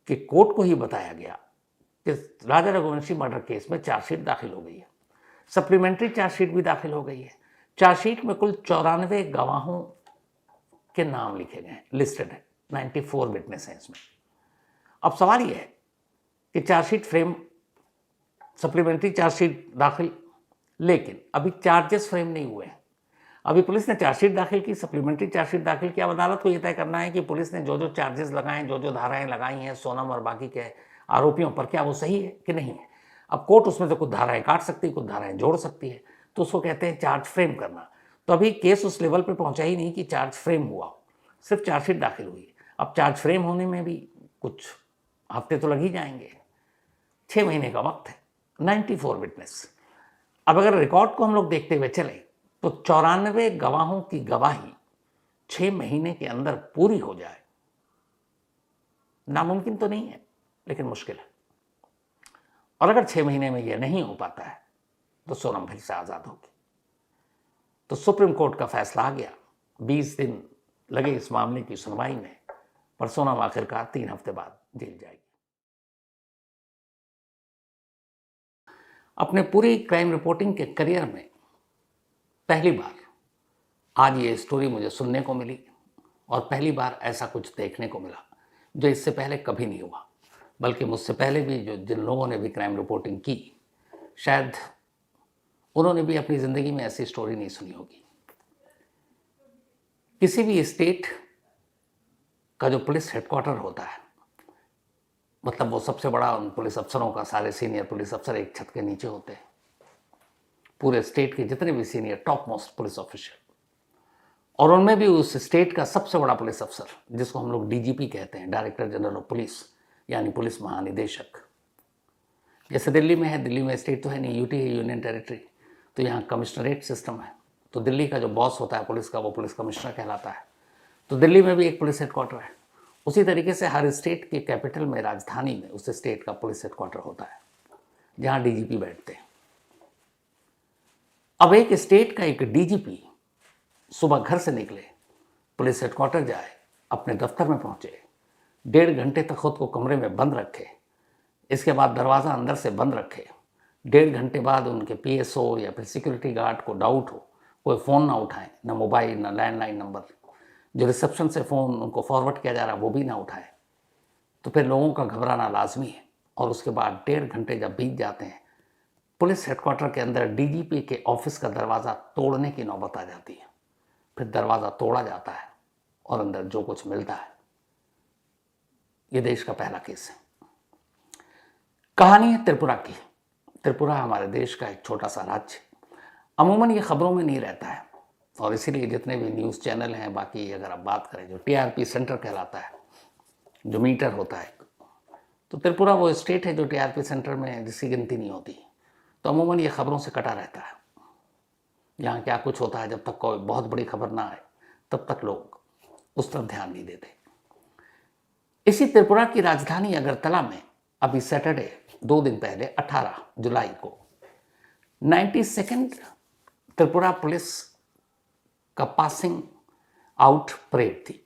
कि कोर्ट को ही बताया गया कि राजा रघुवंशी मर्डर केस में चार्जशीट दाखिल हो गई है, सप्लीमेंट्री चार्जशीट भी दाखिल हो गई है। चार्जशीट में कुल 94 गवाहों के नाम लिखे गए हैं, लिस्टेड है, 94 विटनेस हैं इसमें। अब सवाल यह है कि चार्जशीट फ्रेम, सप्लीमेंट्री चार्जशीट दाखिल, लेकिन अभी चार्जेस फ्रेम नहीं हुए हैं। अभी पुलिस ने चार्जशीट दाखिल की, सप्लीमेंट्री चार्जशीट दाखिल की। अब अदालत को यह तय करना है कि पुलिस ने जो जो चार्जेस लगाए, जो जो धाराएं लगाई हैं सोनम और बाकी के आरोपियों पर, क्या वो सही है कि नहीं है। अब कोर्ट उसमें से कुछ धाराएं काट सकती है, कुछ धाराएं जोड़ सकती है, तो उसको कहते हैं चार्ज फ्रेम करना। तो अभी केस उस लेवल पे पहुंचा ही नहीं कि चार्ज फ्रेम हुआ, सिर्फ चार्जशीट दाखिल हुई। अब चार्ज फ्रेम होने में भी कुछ हफ्ते तो लग ही जाएंगे, 6 महीने का वक्त है, 94 विटनेस। अब अगर रिकॉर्ड को हम लोग देखते हुए चले तो 94 गवाहों की गवाही 6 महीने के अंदर पूरी हो जाए, नामुमकिन तो नहीं है लेकिन मुश्किल है। और अगर 6 महीने में यह नहीं हो पाता है तो सोनम फिर से आज़ाद होगी। तो सुप्रीम कोर्ट का फैसला आ गया, 20 दिन लगे इस मामले की सुनवाई में, पर सोनम आखिरकार 3 हफ्ते बाद जेल जाएगी। अपने पूरी क्राइम रिपोर्टिंग के करियर में पहली बार आज ये स्टोरी मुझे सुनने को मिली और पहली बार ऐसा कुछ देखने को मिला जो इससे पहले कभी नहीं हुआ। बल्कि मुझसे पहले भी जिन लोगों ने भी क्राइम रिपोर्टिंग की, शायद उन्होंने भी अपनी ज़िंदगी में ऐसी स्टोरी नहीं सुनी होगी। किसी भी स्टेट का जो पुलिस हेडक्वार्टर होता है, मतलब वो सबसे बड़ा उन पुलिस अफसरों का, सारे सीनियर पुलिस अफसर एक छत के नीचे होते हैं, पूरे स्टेट के जितने भी senior top most police officer, और उनमें भी उस स्टेट का सबसे बड़ा पुलिस अफसर जिसको हम लोग डीजीपी कहते हैं, डायरेक्टर जनरल ऑफ पुलिस, यानी पुलिस महानिदेशक। जैसे दिल्ली में है, दिल्ली में स्टेट तो है नहीं, यूटी है, यूनियन टेरिटरी, तो यहाँ कमिश्नरेट सिस्टम है। तो दिल्ली का जो बॉस होता है पुलिस का, वो पुलिस कमिश्नर कहलाता है। तो दिल्ली में भी एक पुलिस हेडक्वार्टर है। उसी तरीके से हर स्टेट के कैपिटल में, राजधानी में, उस स्टेट का पुलिस हेडक्वार्टर होता है जहाँ डीजीपी बैठते हैं। अब एक स्टेट का एक डीजीपी सुबह घर से निकले, पुलिस हेडक्वार्टर जाए, अपने दफ्तर में पहुंचे, 1.5 घंटे तक खुद को कमरे में बंद रखे, इसके बाद दरवाज़ा अंदर से बंद रखे, 1.5 घंटे बाद उनके पीएसओ या फिर सिक्योरिटी गार्ड को डाउट हो, कोई फ़ोन ना उठाएं, ना मोबाइल, ना लैंडलाइन नंबर, जो रिसेप्शन से फ़ोन उनको फॉरवर्ड किया जा रहा है वो भी ना उठाएं, तो फिर लोगों का घबराना लाजमी है। और उसके बाद 1.5 घंटे जब बीत जाते हैं, पुलिस हेडक्वार्टर के अंदर डीजीपी के ऑफिस का दरवाज़ा तोड़ने की नौबत आ जाती है। फिर दरवाज़ा तोड़ा जाता है और अंदर जो कुछ मिलता है। ये देश का पहला केस है। कहानी है त्रिपुरा की। त्रिपुरा हमारे देश का एक छोटा सा राज्य, अमूमन ये खबरों में नहीं रहता है, और इसीलिए जितने भी न्यूज़ चैनल हैं, बाकी अगर आप बात करें, जो टीआरपी सेंटर कहलाता है, जो मीटर होता है, तो त्रिपुरा वो स्टेट है जो टीआरपी सेंटर में जिसकी गिनती नहीं होती, तो अमूमन ये खबरों से कटा रहता है। यहाँ क्या कुछ होता है, जब तक कोई बहुत बड़ी खबर ना आए तब तक लोग उस तरफ ध्यान नहीं देते। इसी त्रिपुरा की राजधानी अगरतला में अभी सैटरडे 2 दिन पहले 18 जुलाई को 92nd त्रिपुरा पुलिस का पासिंग आउट परेड थी।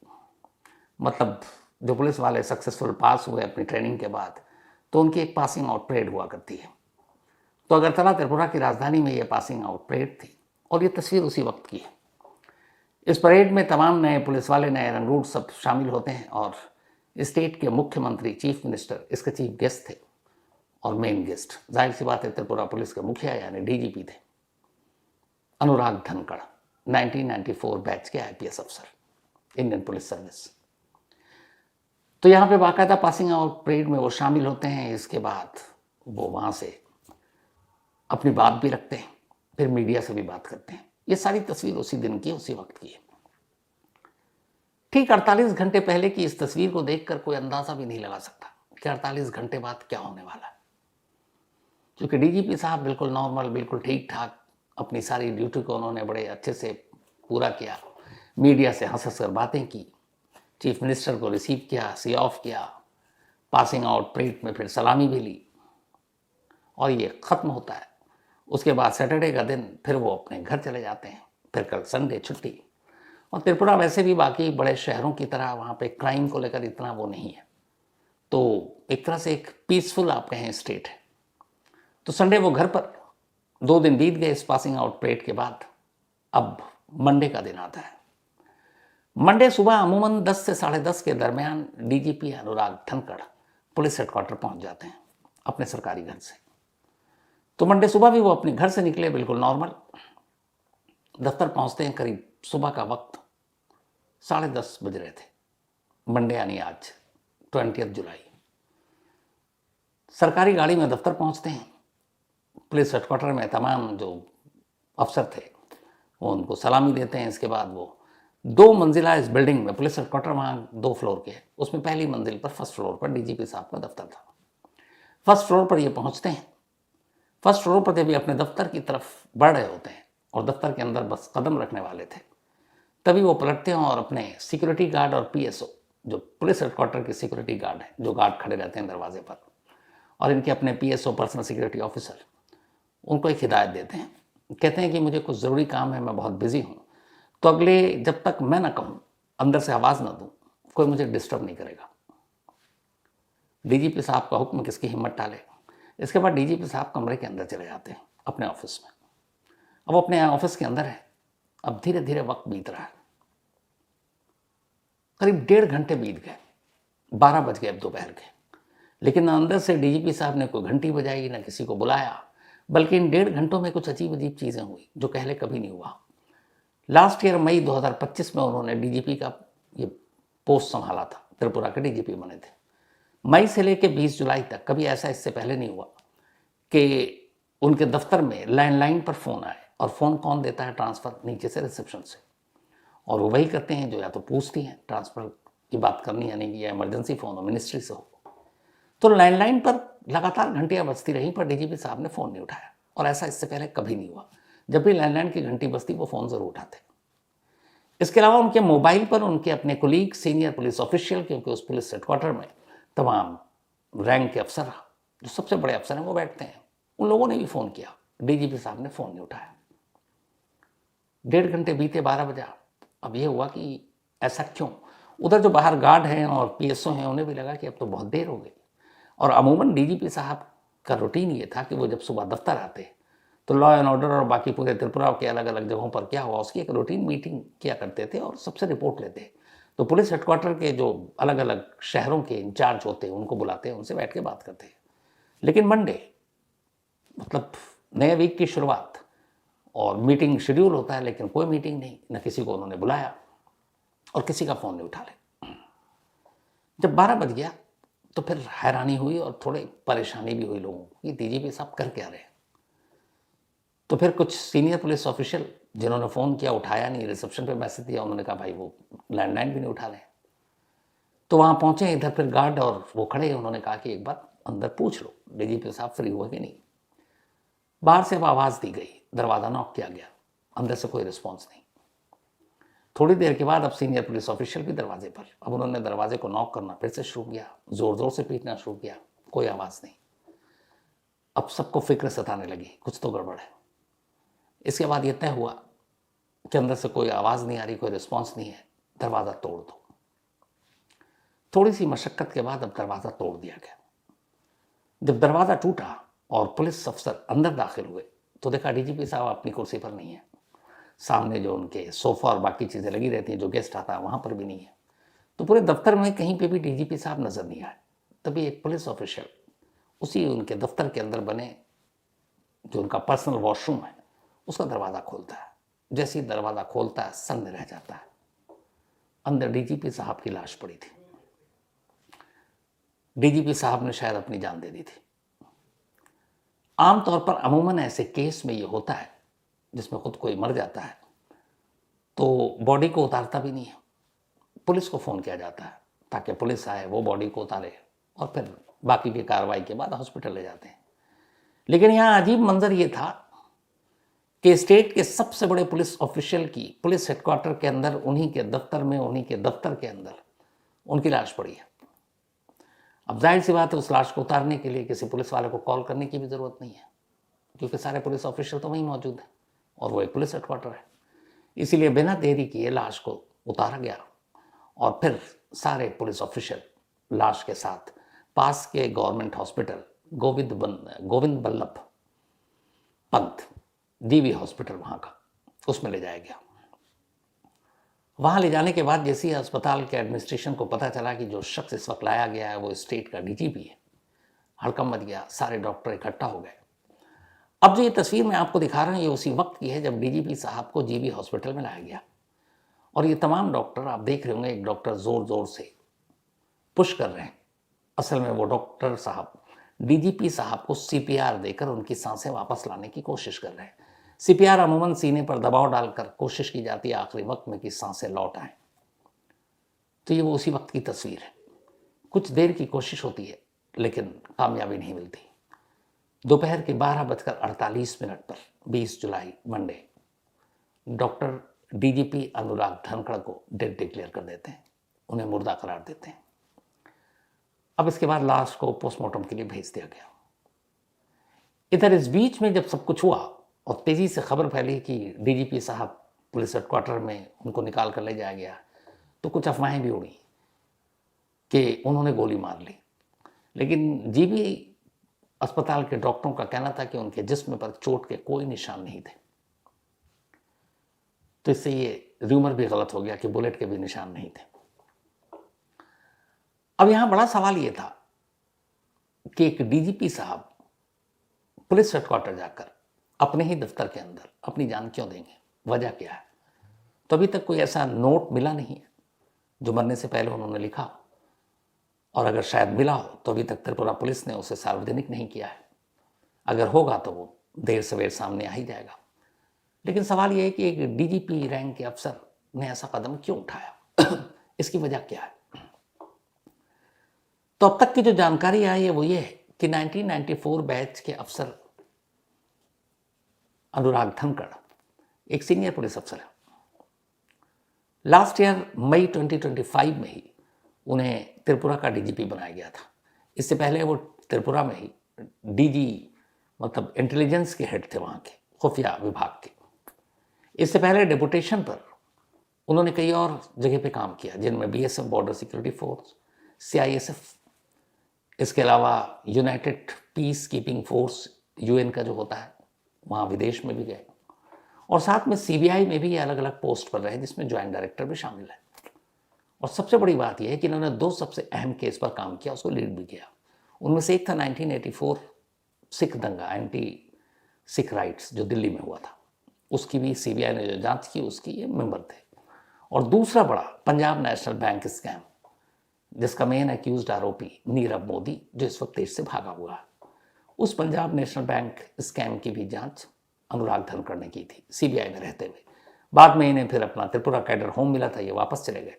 मतलब जो पुलिस वाले सक्सेसफुल पास हुए अपनी ट्रेनिंग के बाद, तो उनकी एक पासिंग आउट परेड हुआ करती है। तो अगरतला त्रिपुरा की राजधानी में ये पासिंग आउट परेड थी, और ये तस्वीर उसी वक्त की है। इस परेड में तमाम नए पुलिस वाले, नए रंगरूट सब शामिल होते हैं, और स्टेट के मुख्यमंत्री, चीफ मिनिस्टर इसके चीफ गेस्ट थे, और मेन गेस्ट जाहिर सी बात है त्रिपुरा पुलिस के मुखिया यानी डीजीपी थे, अनुराग धनखड़, 1994 बैच के आईपीएस अफसर, इंडियन पुलिस सर्विस। तो यहाँ पे बाकायदा पासिंग आउट परेड में वो शामिल होते हैं। इसके बाद वो वहाँ से अपनी बात भी रखते हैं, फिर मीडिया से भी बात करते हैं। ये सारी तस्वीर उसी दिन की, उसी वक्त की है। ठीक 48 घंटे पहले की इस तस्वीर को देखकर कोई अंदाजा भी नहीं लगा सकता कि 48 घंटे बाद क्या होने वाला है, क्योंकि डीजीपी साहब बिल्कुल नॉर्मल, बिल्कुल ठीक ठाक अपनी सारी ड्यूटी को उन्होंने बड़े अच्छे से पूरा किया। मीडिया से हंस हंस कर बातें की, चीफ मिनिस्टर को रिसीव किया, सी ऑफ किया, पासिंग आउट परेड में फिर सलामी भी ली, और ये ख़त्म होता है। उसके बाद सैटरडे का दिन फिर वो अपने घर चले जाते हैं, फिर कल संडे छुट्टी। और त्रिपुरा वैसे भी बाकी बड़े शहरों की तरह वहाँ पे क्राइम को लेकर इतना वो नहीं है, तो एक तरह से एक पीसफुल आप कहें स्टेट है। तो संडे वो घर पर, 2 दिन बीत गए इस पासिंग आउट परेड के बाद। अब मंडे का दिन आता है। मंडे सुबह अमूमन 10 से 10:30 के दरमियान डीजीपी अनुराग धनखड़ पुलिस हेडक्वार्टर पहुंच जाते हैं अपने सरकारी घर से। तो मंडे सुबह भी वो अपने घर से निकले बिल्कुल नॉर्मल, दफ्तर पहुंचते हैं करीब सुबह का वक्त 10:30 बज रहे थे। मंडे यानी आज 20 जुलाई। सरकारी गाड़ी में दफ्तर पहुंचते हैं। पुलिस हेडक्वार्टर में तमाम जो अफसर थे वो उनको सलामी देते हैं। इसके बाद वो 2 मंजिला इस बिल्डिंग में, पुलिस हेडक्वार्टर वहाँ 2 फ्लोर के है, उसमें पहली मंजिल पर फर्स्ट फ्लोर पर डीजीपी साहब का दफ्तर था। फर्स्ट फ्लोर पर ये पहुँचते हैं। फर्स्ट फ्लोर पर जब ये अपने दफ्तर की तरफ बढ़ रहे होते हैं और दफ्तर के अंदर बस कदम रखने वाले थे, तभी वो पलटते हैं और अपने सिक्योरिटी गार्ड और पीएसओ, जो पुलिस हेडक्वार्टर के सिक्योरिटी गार्ड हैं, जो गार्ड खड़े रहते हैं दरवाजे पर, और इनके अपने पीएसओ पर्सनल सिक्योरिटी ऑफिसर, उनको एक हिदायत देते हैं। कहते हैं कि मुझे कुछ ज़रूरी काम है, मैं बहुत बिजी हूँ, तो अगले जब तक मैं ना कहूँ, अंदर से आवाज़ ना दूँ, कोई मुझे डिस्टर्ब नहीं करेगा। डीजीपी साहब का हुक्म किसकी हिम्मत टाले। इसके बाद डीजीपी साहब कमरे के अंदर चले जाते हैं अपने ऑफिस में। अब वो अपने ऑफिस के अंदर है। अब धीरे धीरे वक्त बीत रहा है। करीब 1.5 घंटे बीत गए, 12 बज गए अब दोपहर के। लेकिन ना अंदर से डीजीपी साहब ने कोई घंटी बजाई, ना किसी को बुलाया, बल्कि इन 1.5 घंटों में कुछ अजीब अजीब चीज़ें हुई जो पहले कभी नहीं हुआ। लास्ट ईयर मई 2025 में उन्होंने डीजीपी का ये पोस्ट संभाला था, त्रिपुरा के डीजीपी बने थे। मई से लेकर 20 जुलाई तक कभी ऐसा इससे पहले नहीं हुआ कि उनके दफ्तर में लैंडलाइन पर फ़ोन आए, और फ़ोन कौन देता है, ट्रांसफ़र नीचे से रिसेप्शन से, और वो वही करते हैं जो या तो पूछती हैं ट्रांसफ़र की बात करनी यानी कि या इमरजेंसी फ़ोन हो, मिनिस्ट्री से हो। तो लैंडलाइन पर लगातार घंटियाँ बजती रहीं, पर डीजीपी साहब ने फ़ोन नहीं उठाया, और ऐसा इससे पहले कभी नहीं हुआ। जब भी लैंडलाइन की घंटी बजती वो फ़ोन ज़रूर उठाते। इसके अलावा उनके मोबाइल पर उनके अपने कुलीग, सीनियर पुलिस ऑफिशियल, क्योंकि उस पुलिस हेडक्वार्टर में तमाम रैंक के अफसर, जो सबसे बड़े अफसर हैं, वो बैठते हैं, उन लोगों ने भी फ़ोन किया, डीजीपी साहब ने फ़ोन नहीं उठाया। 1.5 घंटे बीते, 12 बजा। अब ये हुआ कि ऐसा क्यों। उधर जो बाहर गार्ड हैं और पीएसओ हैं, उन्हें भी लगा कि अब तो बहुत देर हो गई। और अमूमन डीजीपी साहब का रूटीन ये था कि वो जब सुबह दफ्तर आते तो लॉ एंड ऑर्डर और बाकी पूरे त्रिपुरा के अलग अलग जगहों पर क्या हुआ उसकी एक रूटीन मीटिंग किया करते थे और सबसे रिपोर्ट लेते। तो पुलिस हेडक्वार्टर के जो अलग अलग शहरों के इंचार्ज होते हैं उनको बुलाते हैं, उनसे बैठ के बात करते हैं। लेकिन मंडे, मतलब नए वीक की शुरुआत, और मीटिंग शेड्यूल होता है, लेकिन कोई मीटिंग नहीं, न किसी को उन्होंने बुलाया और किसी का फ़ोन नहीं उठा ले। जब 12 बज गया तो फिर हैरानी हुई और थोड़ी परेशानी भी हुई लोगों को कि डीजीपी साहब कर क्या रहे हैं। तो फिर कुछ सीनियर पुलिस ऑफिशियल जिन्होंने फ़ोन किया, उठाया नहीं, रिसेप्शन पे मैसेज दिया, उन्होंने कहा भाई वो लैंडलाइन भी नहीं उठा लें। तो वहाँ पहुँचे, इधर फिर गार्ड और वो खड़े, उन्होंने कहा कि एक बार अंदर पूछ लो डीजीपी साहब फ्री हुए कि नहीं। बाहर से अब आवाज़ दी गई, दरवाज़ा नॉक किया गया, अंदर से कोई रिस्पॉन्स नहीं। थोड़ी देर के बाद अब सीनियर पुलिस ऑफिशियल भी दरवाजे पर, अब उन्होंने दरवाजे को नॉक करना फिर से शुरू किया, ज़ोर ज़ोर से पीटना शुरू किया, कोई आवाज़ नहीं। अब सबको फिक्र सताने लगी, कुछ तो गड़बड़ है। इसके बाद ये तय हुआ कि अंदर से कोई आवाज़ नहीं आ रही, कोई रिस्पॉन्स नहीं है, दरवाज़ा तोड़ दो। थोड़ी सी मशक्क़त के बाद अब दरवाज़ा तोड़ दिया गया। जब दरवाज़ा टूटा और पुलिस अफसर अंदर दाखिल हुए तो देखा डीजीपी साहब अपनी कुर्सी पर नहीं है। सामने जो उनके सोफ़ा और बाकी चीज़ें लगी रहती हैं, जो गेस्ट आता है वहाँ पर भी नहीं है। तो पूरे दफ्तर में कहीं पे भी डीजीपी साहब नज़र नहीं आए। तभी एक पुलिस ऑफिशियल उसी उनके दफ्तर के अंदर बने जो उनका पर्सनल वॉशरूम है उसका दरवाज़ा खोलता है। जैसे ही दरवाज़ा खोलता है, सन्न रह जाता है। अंदर डीजीपी साहब की लाश पड़ी थी। डीजीपी साहब ने शायद अपनी जान दे दी थी। आमतौर पर अमूमन ऐसे केस में ये होता है जिसमें खुद कोई मर जाता है तो बॉडी को उतारता भी नहीं है, पुलिस को फ़ोन किया जाता है ताकि पुलिस आए, वो बॉडी को उतारे और फिर बाकी की कार्रवाई के बाद हॉस्पिटल ले जाते हैं। लेकिन यहाँ अजीब मंजर ये था कि स्टेट के सबसे बड़े पुलिस ऑफिशियल की पुलिस हेडक्वार्टर के अंदर, उन्हीं के दफ्तर में, उन्हीं के दफ्तर के अंदर उनकी लाश पड़ी है। अब जाहिर सी बात है, उस लाश को उतारने के लिए किसी पुलिस वाले को कॉल करने की भी ज़रूरत नहीं है, क्योंकि सारे पुलिस ऑफिशियल तो वहीं मौजूद हैं और वो एक पुलिस हेडक्वार्टर है। इसीलिए बिना देरी किए लाश को उतारा गया और फिर सारे पुलिस ऑफिशियल लाश के साथ पास के गवर्नमेंट हॉस्पिटल गोविंद बल्लभ पंत जीवी हॉस्पिटल वहाँ का, उसमें ले जाया गया। वहाँ ले जाने के बाद जैसे ही अस्पताल के एडमिनिस्ट्रेशन को पता चला कि जो शख्स इस वक्त लाया गया है वो स्टेट का डीजीपी है, हड़कंप मच गया, सारे डॉक्टर इकट्ठा हो गए। अब जो ये तस्वीर मैं आपको दिखा रहा हूँ ये उसी वक्त की है जब डीजीपी साहब को जीवी हॉस्पिटल में लाया गया। और ये तमाम डॉक्टर आप देख रहे होंगे, एक डॉक्टर ज़ोर ज़ोर से पुश कर रहे हैं। असल में वो डॉक्टर साहब डीजीपी साहब को सीपीआर देकर उनकी सांसें वापस लाने की कोशिश कर रहे हैं। सीपीआर अमूमन सीने पर दबाव डालकर कोशिश की जाती है आखिरी वक्त में कि सांसें लौट आएं। तो ये वो उसी वक्त की तस्वीर है। कुछ देर की कोशिश होती है लेकिन कामयाबी नहीं मिलती। दोपहर के 12:48 पर 20 जुलाई मंडे डॉक्टर डीजीपी अनुराग धनखड़ को डेड डिक्लेयर कर देते हैं, उन्हें मुर्दा करार देते हैं। अब इसके बाद लाश को पोस्टमार्टम के लिए भेज दिया गया। इधर इस बीच में जब सब कुछ हुआ और तेजी से खबर फैली कि डीजीपी साहब पुलिस हेडक्वार्टर में उनको निकाल कर ले जाया गया, तो कुछ अफवाहें भी उड़ी कि उन्होंने गोली मार ली। लेकिन जीबी अस्पताल के डॉक्टरों का कहना था कि उनके जिस्म पर चोट के कोई निशान नहीं थे। तो इससे ये र्यूमर भी गलत हो गया कि बुलेट के भी निशान नहीं थे। अब यहां बड़ा सवाल ये था कि एक डीजीपी साहब पुलिस हेडक्वार्टर जाकर अपने ही दफ्तर के अंदर अपनी जान क्यों देंगे, वजह क्या है? तो अभी तक कोई ऐसा नोट मिला नहीं है जो मरने से पहले उन्होंने लिखा हो, और अगर शायद मिला हो तो अभी तक त्रिपुरा पुलिस ने उसे सार्वजनिक नहीं किया है। अगर होगा तो वो देर सवेर सामने आ ही जाएगा। लेकिन सवाल यह है कि एक डीजीपी रैंक के अफसर ने ऐसा कदम क्यों उठाया इसकी वजह क्या है? तो अब तक की जो जानकारी आई है वो ये है कि 1994 बैच के अफसर अनुराग धनखड़ एक सीनियर पुलिस अफसर है। लास्ट ईयर मई 2025 में ही उन्हें त्रिपुरा का डीजीपी बनाया गया था। इससे पहले वो त्रिपुरा में ही डीजी मतलब इंटेलिजेंस के हेड थे, वहाँ के खुफिया विभाग के। इससे पहले डेपुटेशन पर उन्होंने कई और जगह पे काम किया, जिनमें BSF border security force, CISF, इसके अलावा United peace keeping force UN का जो होता है, वहाँ विदेश में भी गए, और साथ में सीबीआई में भी ये अलग अलग पोस्ट पर रहे, जिसमें ज्वाइंट डायरेक्टर भी शामिल है। और सबसे बड़ी बात यह है कि इन्होंने 2 सबसे अहम केस पर काम किया, उसको लीड भी किया। उनमें से एक था 1984 सिख दंगा, एंटी सिख राइट्स, जो दिल्ली में हुआ था। उसकी भी सीबीआई ने जो जांच की उसकी ये मेंबर थे। और दूसरा बड़ा पंजाब नेशनल बैंक स्कैम, जिसका मेन एक्यूज्ड आरोपी नीरव मोदी, जो इस वक्त देश से भागा हुआ है, उस पंजाब नेशनल बैंक स्कैम की भी जांच अनुराग धनखड़ ने की थी सीबीआई में रहते हुए। बाद में इन्हें फिर अपना त्रिपुरा कैडर होम मिला था, ये वापस चले गए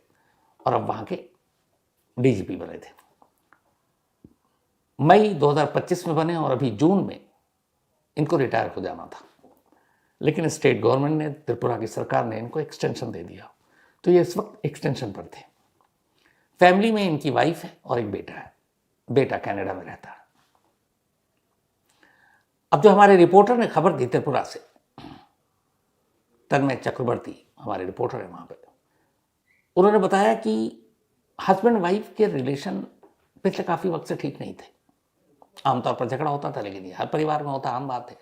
और अब वहाँ के डीजीपी बने थे। मई 2025 में बने और अभी जून में इनको रिटायर हो जाना था, लेकिन स्टेट गवर्नमेंट ने, त्रिपुरा की सरकार ने इनको एक्सटेंशन दे दिया, तो ये इस वक्त एक्सटेंशन पर थे। फैमिली में इनकी वाइफ है और एक बेटा है, बेटा कनाडा में रहता है। अब जो हमारे रिपोर्टर ने खबर दी त्रिपुरा से, तन्मय चक्रवर्ती हमारे रिपोर्टर है वहाँ पे, उन्होंने बताया कि हस्बैंड वाइफ के रिलेशन पिछले काफ़ी वक्त से ठीक नहीं थे। आमतौर पर झगड़ा होता था, लेकिन ये हर परिवार में होता, आम बात है।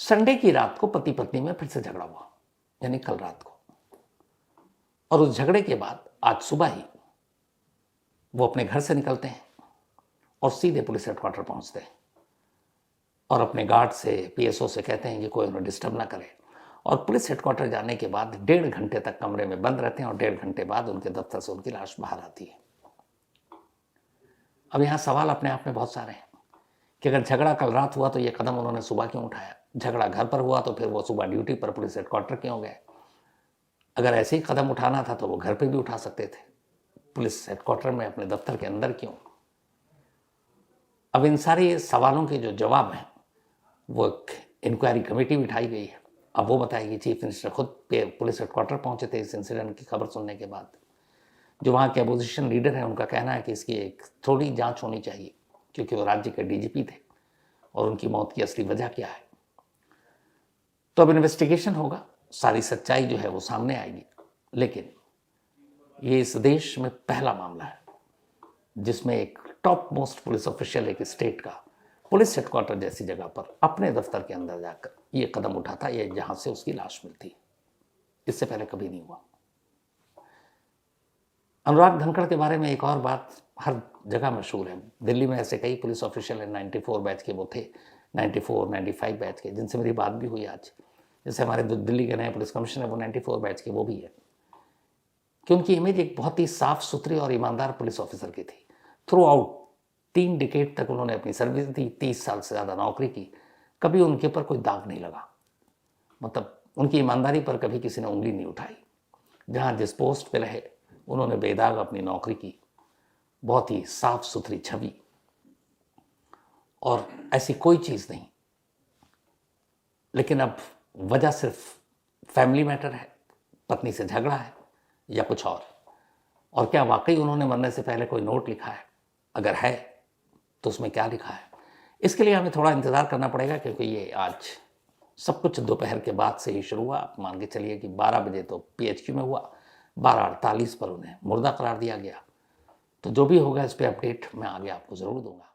संडे की रात को पति पत्नी में फिर से झगड़ा हुआ, यानी कल रात को, और उस झगड़े के बाद आज सुबह ही वो अपने घर से निकलते हैं और सीधे पुलिस हेडक्वार्टर पहुंचते हैं और अपने गार्ड से, पीएसओ से कहते हैं कि कोई उन्हें डिस्टर्ब ना करे। और पुलिस हेडक्वार्टर जाने के बाद 1.5 घंटे तक कमरे में बंद रहते हैं और 1.5 घंटे बाद उनके दफ्तर से उनकी लाश बाहर आती है। अब यहाँ सवाल अपने आप में बहुत सारे हैं कि अगर झगड़ा कल रात हुआ तो ये कदम उन्होंने सुबह क्यों उठाया, झगड़ा घर पर हुआ तो फिर वो सुबह ड्यूटी पर पुलिस हेडक्वार्टर क्यों गए, अगर ऐसे ही कदम उठाना था तो वो घर पे भी उठा सकते थे, पुलिस हेडक्वार्टर में अपने दफ्तर के अंदर क्यों। अब इन सारे सवालों के जो जवाब हैं वो एक इंक्वायरी कमेटी बिठाई गई है। अब वो बताएगी, चीफ मिनिस्टर खुद पुलिस हेडक्वार्टर पहुंचे थे इस इंसिडेंट की खबर सुनने के बाद। जो वहाँ के अपोजिशन लीडर हैं उनका कहना है कि इसकी एक थोड़ी जांच होनी चाहिए, क्योंकि वो राज्य के डीजीपी थे और उनकी मौत की असली वजह क्या है। तो अब इन्वेस्टिगेशन होगा, सारी सच्चाई जो है वो सामने आएगी। लेकिन ये इस देश में पहला मामला है जिसमें एक टॉप मोस्ट पुलिस ऑफिशियल एक स्टेट का पुलिस हेडक्वार्टर जैसी जगह पर अपने दफ्तर के अंदर जाकर ये कदम उठाता, ये जहां से उसकी लाश मिलती। इससे पहले कभी नहीं हुआ। अनुराग धनखड़ के बारे में एक और बात हर जगह मशहूर है। दिल्ली में ऐसे कई पुलिस ऑफिशियल हैं, 94 बैच के वो थे, 94, 95 बैच के, जिनसे मेरी बात भी हुई आज। जैसे हमारे दिल्ली के नए पुलिस कमिश्नर है वो 94 बैच के वो भी है, कि उनकी इमेज एक बहुत ही साफ सुथरी और ईमानदार पुलिस ऑफिसर की थी। थ्रू आउट 3 डिकेड तक उन्होंने अपनी सर्विस दी, 30 साल से ज़्यादा नौकरी की, कभी उनके ऊपर कोई दाग नहीं लगा। मतलब उनकी ईमानदारी पर कभी किसी ने उंगली नहीं उठाई। जहाँ जिस पोस्ट पे रहे उन्होंने बेदाग अपनी नौकरी की, बहुत ही साफ सुथरी छवि, और ऐसी कोई चीज़ नहीं। लेकिन अब वजह सिर्फ फैमिली मैटर है, पत्नी से झगड़ा है या कुछ और क्या वाकई उन्होंने मरने से पहले कोई नोट लिखा है? अगर है तो उसमें क्या लिखा है? इसके लिए हमें थोड़ा इंतज़ार करना पड़ेगा, क्योंकि ये आज सब कुछ दोपहर के बाद से ही शुरू हुआ। आप मान के चलिए कि 12 बजे तो PHQ में हुआ, 12:48 पर उन्हें मुर्दा करार दिया गया। तो जो भी होगा इस पर अपडेट मैं आगे आपको ज़रूर दूंगा।